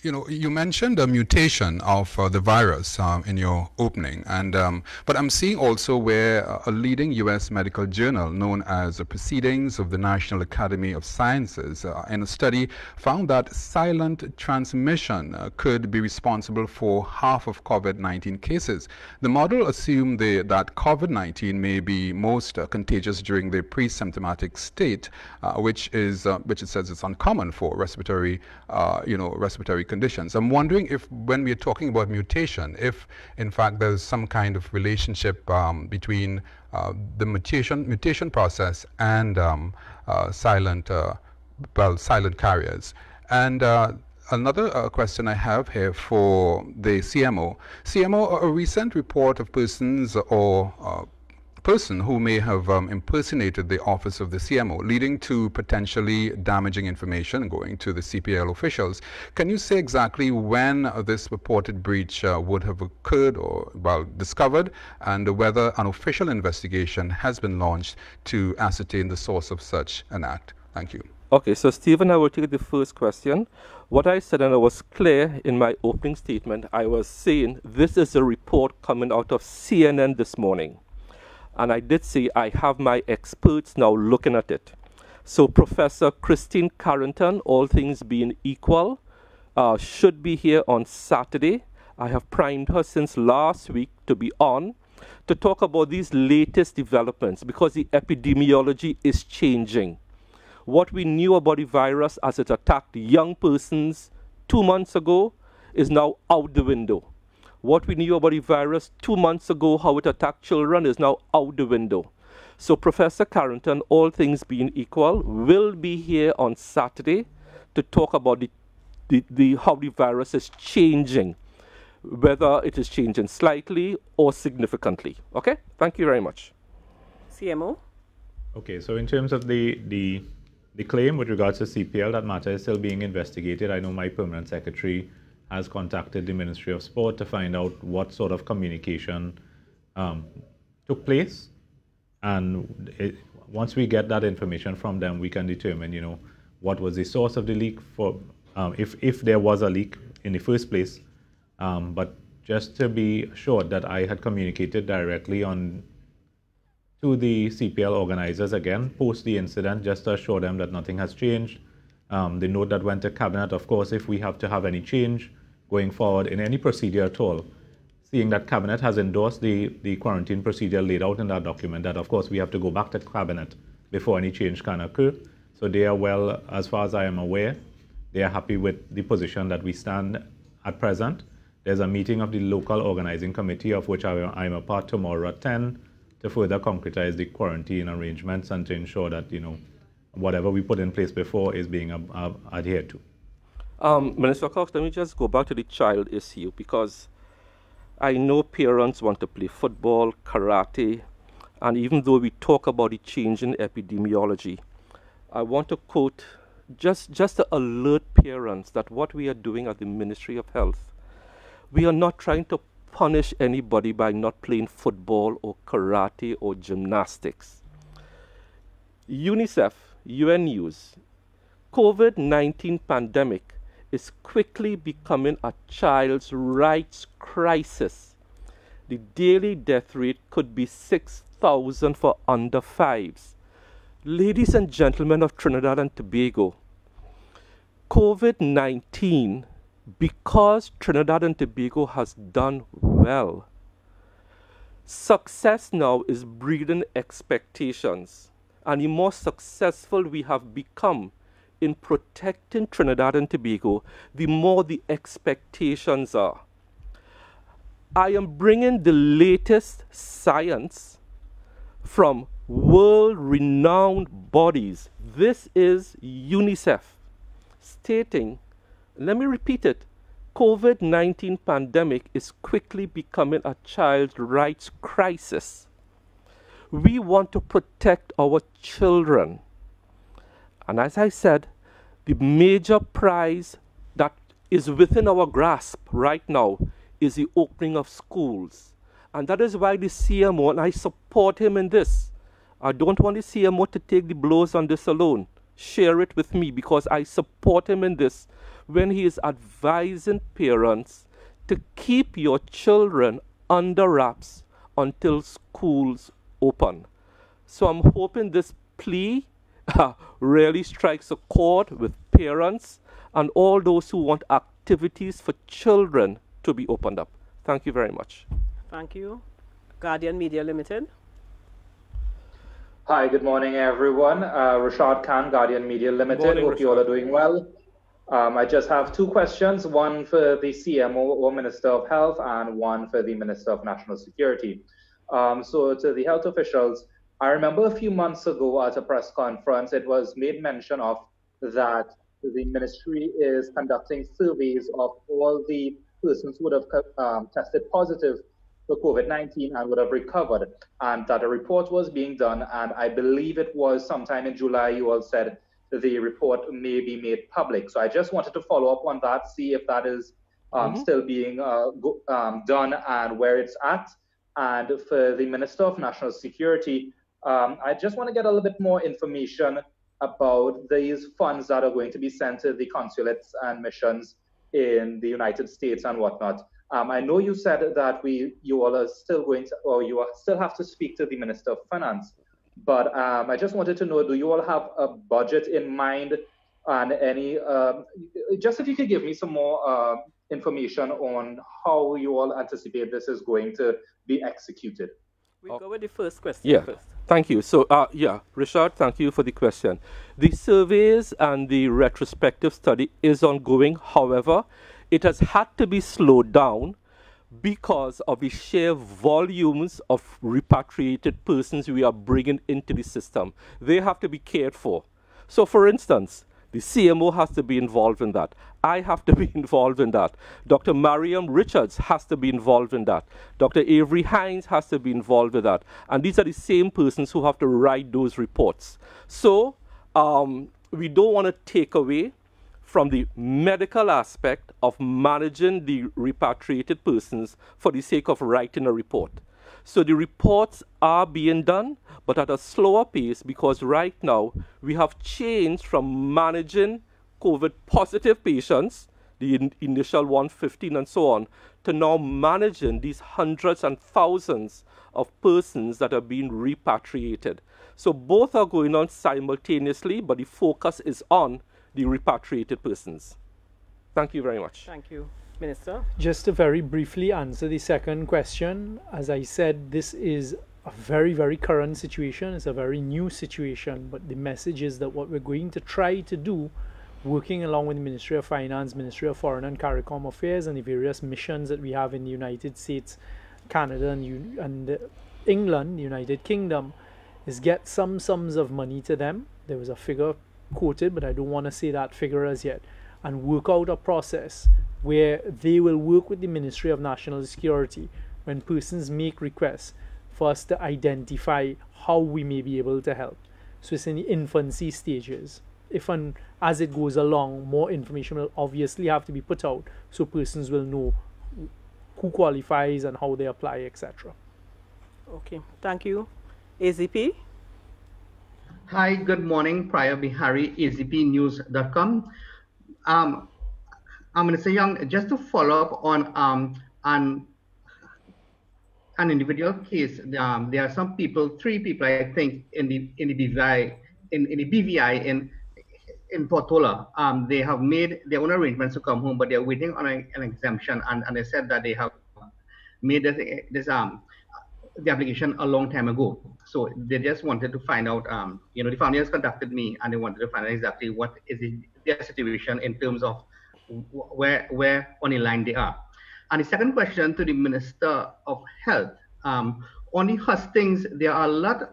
You mentioned a mutation of the virus in your opening, and but I'm seeing also where a leading U.S. medical journal known as the Proceedings of the National Academy of Sciences in a study found that silent transmission could be responsible for half of COVID-19 cases. The model assumed that COVID-19 may be most contagious during the pre-symptomatic state, which it says is uncommon for respiratory conditions. I'm wondering if, when we are talking about mutation, if in fact there's some kind of relationship between the mutation process and silent carriers. And another question I have here for the CMO. CMO, a recent report of persons or person who may have impersonated the office of the CMO, leading to potentially damaging information going to the CPL officials. Can you say exactly when this purported breach would have occurred or, discovered, and whether an official investigation has been launched to ascertain the source of such an act? Thank you. Okay, so Stephen, I will take the first question. What I said, and I was clear in my opening statement, I was saying this is a report coming out of CNN this morning. And I did say I have my experts now looking at it. So Professor Christine Carrington, all things being equal, should be here on Saturday. I have primed her since last week to be on to talk about these latest developments, because the epidemiology is changing. What we knew about the virus as it attacked young persons 2 months ago is now out the window. What we knew about the virus 2 months ago, how it attacked children, is now out the window. So Professor Carrington, all things being equal, will be here on Saturday to talk about how the virus is changing, whether it is changing slightly or significantly. Okay? Thank you very much. CMO? Okay, so in terms of the claim with regards to CPL, that matter is still being investigated. I know my permanent secretary has contacted the Ministry of Sport to find out what sort of communication took place. And once we get that information from them, we can determine, what was the source of the leak, for if there was a leak in the first place. But just to be assured that I had communicated directly to the CPL organizers again post the incident just to assure them that nothing has changed. The note that went to Cabinet, of course, if we have to have any change going forward in any procedure at all, seeing that Cabinet has endorsed the quarantine procedure laid out in that document, that of course we have to go back to Cabinet before any change can occur. So they are well, as far as I am aware, they are happy with the position that we stand at present. There's a meeting of the local organizing committee, of which I'm a part, tomorrow at 10, to further concretize the quarantine arrangements and to ensure that, whatever we put in place before is being adhered to. Minister Cox, let me just go back to the child issue, because I know parents want to play football, karate, and even though we talk about the change in epidemiology, I want to quote just to alert parents that what we are doing at the Ministry of Health, we are not trying to punish anybody by not playing football or karate or gymnastics. UNICEF, UN News, COVID-19 pandemic is quickly becoming a child's rights crisis. The daily death rate could be 6,000 for under 5s. Ladies and gentlemen of Trinidad and Tobago, COVID-19, because Trinidad and Tobago has done well, success now is breeding expectations. And the more successful we have become in protecting Trinidad and Tobago, the more the expectations are. I am bringing the latest science from world-renowned bodies. This is UNICEF stating, let me repeat it, COVID-19 pandemic is quickly becoming a child's rights crisis. We want to protect our children. And as I said, the major prize that is within our grasp right now is the opening of schools. And that is why the CMO, and I support him in this, I don't want the CMO to take the blows on this alone. Share it with me, because I support him in this when he is advising parents to keep your children under wraps until schools open. So I'm hoping this plea really strikes a chord with parents and all those who want activities for children to be opened up. Thank you very much. Thank you. Guardian Media Limited. Hi, good morning, everyone. Rashad Khan, Guardian Media Limited. Morning, Hope you all are doing well. I just have two questions, one for the CMO or Minister of Health and one for the Minister of National Security. So to the health officials, I remember a few months ago at a press conference, it was made mention of that the ministry is conducting surveys of all the persons who would have tested positive for COVID-19 and would have recovered, and that a report was being done. And I believe it was sometime in July, you all said the report may be made public. So I just wanted to follow up on that, see if that is still being done and where it's at. And for the Minister of National Security, I just want to get a little bit more information about these funds that are going to be sent to the consulates and missions in the United States and whatnot. I know you said that you all are still going to, or you still have to speak to the Minister of Finance, but I just wanted to know, do you all have a budget in mind and any, just if you could give me some more information on how you all anticipate this is going to be executed. We'll go with the first question first. Thank you. So, Richard, thank you for the question. The surveys and the retrospective study is ongoing. However, it has had to be slowed down because of the sheer volumes of repatriated persons we are bringing into the system. They have to be cared for. So, for instance, the CMO has to be involved in that. I have to be involved in that. Dr. Mariam Richards has to be involved in that. Dr. Avery Hines has to be involved with that. And these are the same persons who have to write those reports. So we don't want to take away from the medical aspect of managing the repatriated persons for the sake of writing a report. So the reports are being done, but at a slower pace, because right now we have changed from managing COVID-positive patients, the initial 115 and so on, to now managing these hundreds and thousands of persons that are being repatriated. So both are going on simultaneously, but the focus is on the repatriated persons. Thank you very much. Thank you. Minister? Just to very briefly answer the second question, as I said, this is a very, very current situation. It's a very new situation, but the message is that what we're going to try to do, working along with the Ministry of Finance, Ministry of Foreign and CARICOM Affairs, and the various missions that we have in the United States, Canada, and England, the United Kingdom, is get some sums of money to them. There was a figure quoted, but I don't want to say that figure as yet, and work out a process where they will work with the Ministry of National Security when persons make requests for us to identify how we may be able to help. So it's in the infancy stages. If and as it goes along, more information will obviously have to be put out so persons will know who qualifies and how they apply, etc. Okay, thank you. AZP? Hi, good morning. Priya Bihari, azpnews.com. Minister Young, just to follow up on an individual case, there are some people, 3 people, I think, in the BVI in Portola. They have made their own arrangements to come home, but they're waiting on an exemption, and they said that they have made the application a long time ago. So they just wanted to find out, the family has contacted me and they wanted to find out exactly what is their situation in terms of where on the line they are. And the second question to the Minister of Health, on the hustings, there are a lot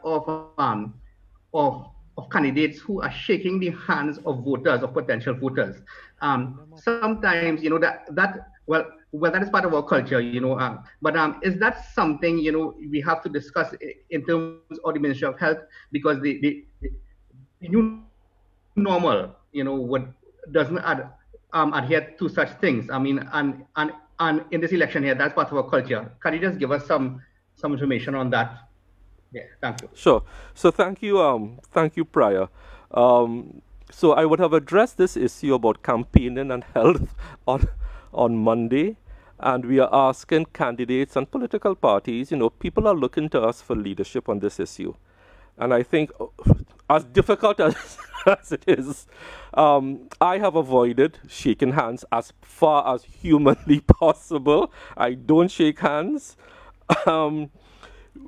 of candidates who are shaking the hands of voters, of potential voters. Sometimes, that is part of our culture, but is that something, we have to discuss in terms of the Ministry of Health, because the new normal, doesn't adhere to such things. I mean, and in this election here, that's part of our culture. Can you just give us some information on that? Yeah, thank you. Sure. So thank you, Priya. So I would have addressed this issue about campaigning and health on Monday, and we are asking candidates and political parties, people are looking to us for leadership on this issue. And I think, as difficult as it is, I have avoided shaking hands as far as humanly possible. I don't shake hands.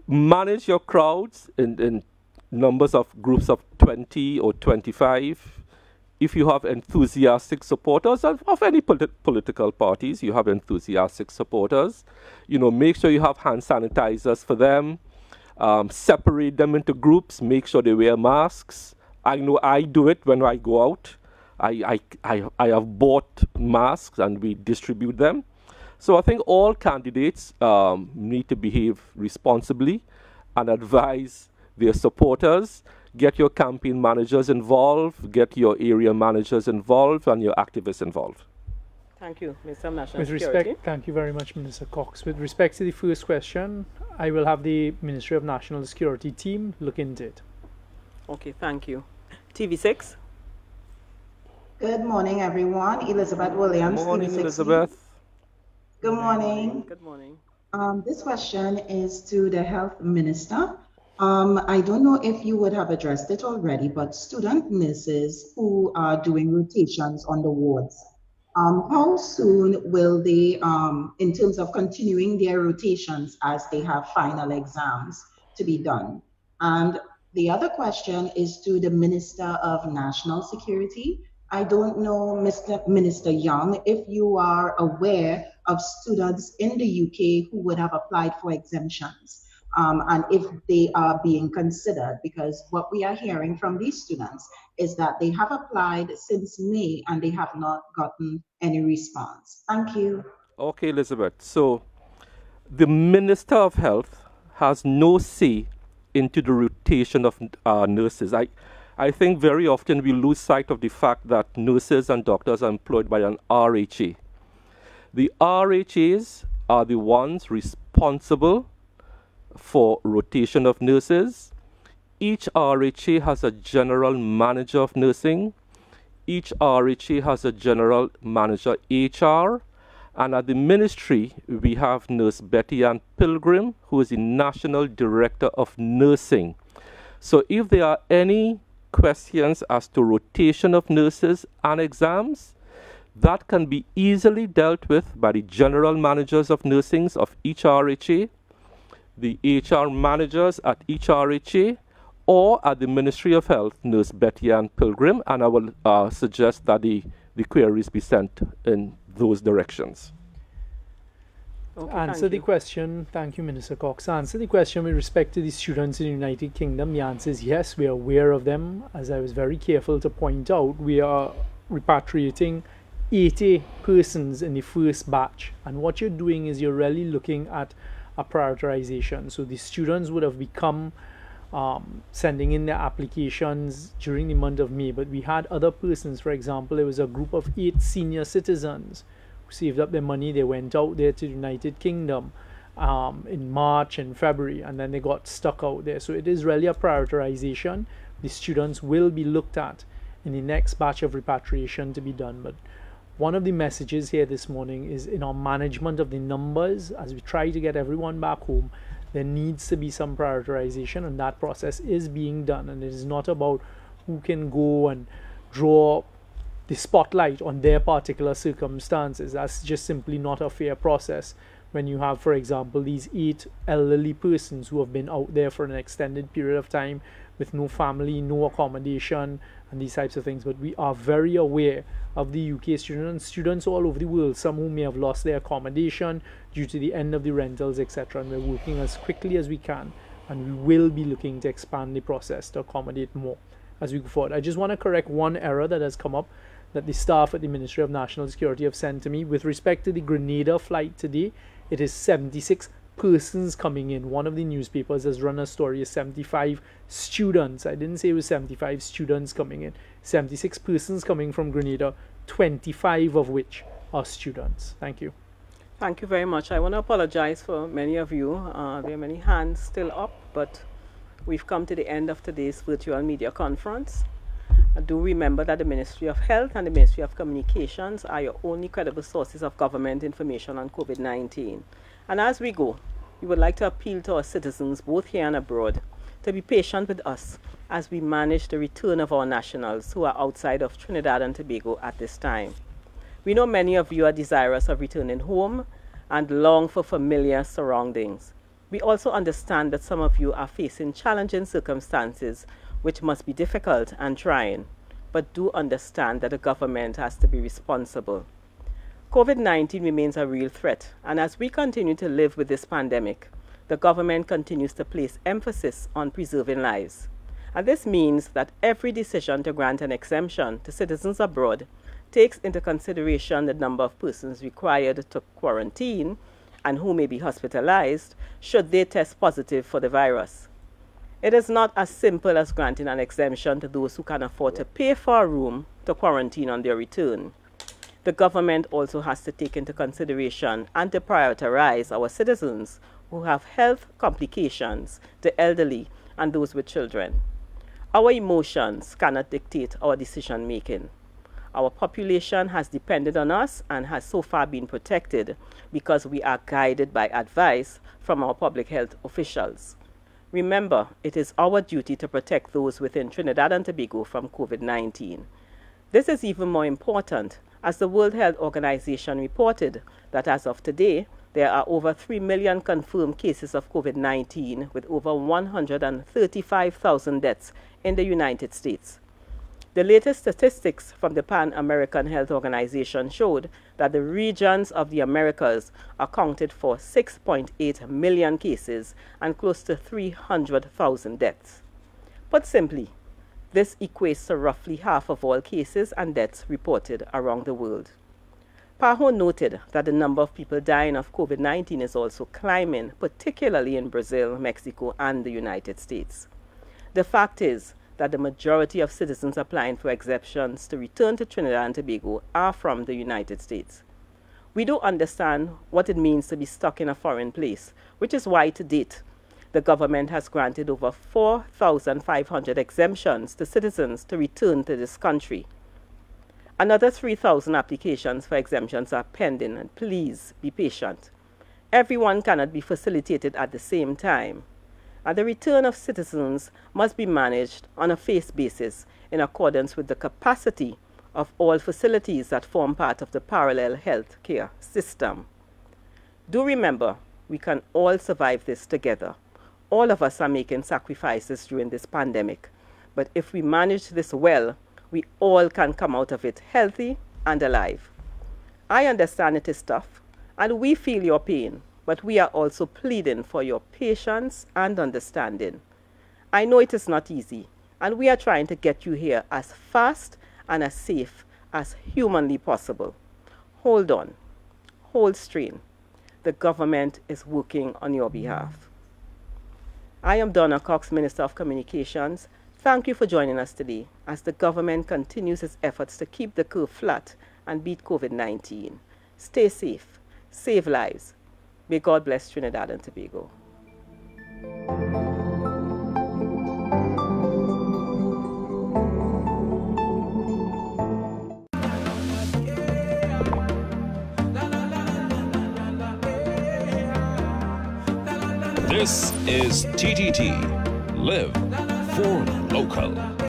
Manage your crowds in numbers of groups of 20 or 25. If you have enthusiastic supporters of any political parties, you have enthusiastic supporters, make sure you have hand sanitizers for them. Separate them into groups, make sure they wear masks. I know I do it when I go out. I have bought masks and we distribute them. So I think all candidates need to behave responsibly and advise their supporters. Get your campaign managers involved, get your area managers involved, and your activists involved. Thank you, Mr. National With Security. respect, thank you very much, Minister Cox. With respect to the first question, I will have the Ministry of National Security team look into it. Okay, thank you. TV6? Good morning, everyone. Elizabeth Williams. Good morning, TV6. Elizabeth. Good morning. Good morning. This question is to the Health Minister. I don't know if you would have addressed it already, but student nurses who are doing rotations on the wards, how soon will they, in terms of continuing their rotations as they have final exams to be done? And the other question is to the Minister of National Security. I don't know, Minister Young, if you are aware of students in the UK who would have applied for exemptions. And if they are being considered, because what we are hearing from these students is that they have applied since May and they have not gotten any response. Thank you. Okay, Elizabeth. So the Minister of Health has no say into the rotation of nurses. I think very often we lose sight of the fact that nurses and doctors are employed by an RHA. The RHAs are the ones responsible for rotation of nurses. Each RHA has a general manager of nursing. each RHA has a general manager HR, and at the ministry, we have Nurse Betty Ann Pilgrim, who is the National Director of Nursing. So if there are any questions as to rotation of nurses and exams, that can be easily dealt with by the general managers of nursing of each RHA, the HR managers at each RHA, or at the Ministry of Health, Nurse Betty Ann Pilgrim, and I will suggest that the queries be sent in those directions. Okay, answer the question. Thank you, Minister Cox. Answer the question with respect to the students in the United Kingdom. The answer is yes, we are aware of them. As I was very careful to point out, we are repatriating 80 persons in the first batch. And what you're doing is you're really looking at a prioritization. So the students would have become sending in their applications during the month of May, but we had other persons. For example, there was a group of 8 senior citizens who saved up their money. They went out there to the United Kingdom in March and February, and then they got stuck out there. So it is really a prioritization. The students will be looked at in the next batch of repatriation to be done. But one of the messages here this morning is in our management of the numbers, as we try to get everyone back home, there needs to be some prioritization, and that process is being done. And it is not about who can go and draw the spotlight on their particular circumstances. That's just simply not a fair process when you have, for example, these 8 elderly persons who have been out there for an extended period of time with no family, no accommodation, and these types of things. But we are very aware of the UK students, students all over the world, some who may have lost their accommodation due to the end of the rentals, etc. And we're working as quickly as we can, and we will be looking to expand the process to accommodate more as we go forward. I just want to correct one error that has come up that the staff at the Ministry of National Security have sent to me. With respect to the Grenada flight today, it is 76 persons coming in. One of the newspapers has run a story of 75 students. I didn't say it was 75 students coming in. 76 persons coming from Grenada, 25 of which are students. Thank you. Thank you very much. I want to apologize for many of you. There are many hands still up, but we've come to the end of today's virtual media conference. Do remember that the Ministry of Health and the Ministry of Communications are your only credible sources of government information on COVID-19. And as we go, we would like to appeal to our citizens, both here and abroad, to be patient with us as we manage the return of our nationals who are outside of Trinidad and Tobago at this time. We know many of you are desirous of returning home and long for familiar surroundings. We also understand that some of you are facing challenging circumstances which must be difficult and trying, but do understand that the government has to be responsible. COVID-19 remains a real threat, and as we continue to live with this pandemic, the government continues to place emphasis on preserving lives. And this means that every decision to grant an exemption to citizens abroad takes into consideration the number of persons required to quarantine and who may be hospitalized should they test positive for the virus. It is not as simple as granting an exemption to those who can afford to pay for a room to quarantine on their return. The government also has to take into consideration and to prioritize our citizens who have health complications, the elderly, and those with children. Our emotions cannot dictate our decision making. Our population has depended on us and has so far been protected because we are guided by advice from our public health officials. Remember, it is our duty to protect those within Trinidad and Tobago from COVID-19. This is even more important as the World Health Organization reported that as of today, there are over 3 million confirmed cases of COVID-19 with over 135,000 deaths in the United States. The latest statistics from the Pan American Health Organization showed that the regions of the Americas accounted for 6.8 million cases and close to 300,000 deaths. Put simply, this equates to roughly half of all cases and deaths reported around the world. PAHO noted that the number of people dying of COVID-19 is also climbing, particularly in Brazil, Mexico, and the United States. The fact is that the majority of citizens applying for exemptions to return to Trinidad and Tobago are from the United States. We don't understand what it means to be stuck in a foreign place, which is why to date, the government has granted over 4,500 exemptions to citizens to return to this country. Another 3,000 applications for exemptions are pending, and please be patient. Everyone cannot be facilitated at the same time, and the return of citizens must be managed on a phased basis in accordance with the capacity of all facilities that form part of the parallel health care system. Do remember, we can all survive this together. All of us are making sacrifices during this pandemic, but if we manage this well, we all can come out of it healthy and alive. I understand it is tough, and we feel your pain, but we are also pleading for your patience and understanding. I know it is not easy, and we are trying to get you here as fast and as safe as humanly possible. Hold on, hold strain. The government is working on your behalf. I am Donna Cox, Minister of Communications. Thank you for joining us today as the government continues its efforts to keep the curve flat and beat COVID-19. Stay safe, save lives. May God bless Trinidad and Tobago. This is TTT. Live for local.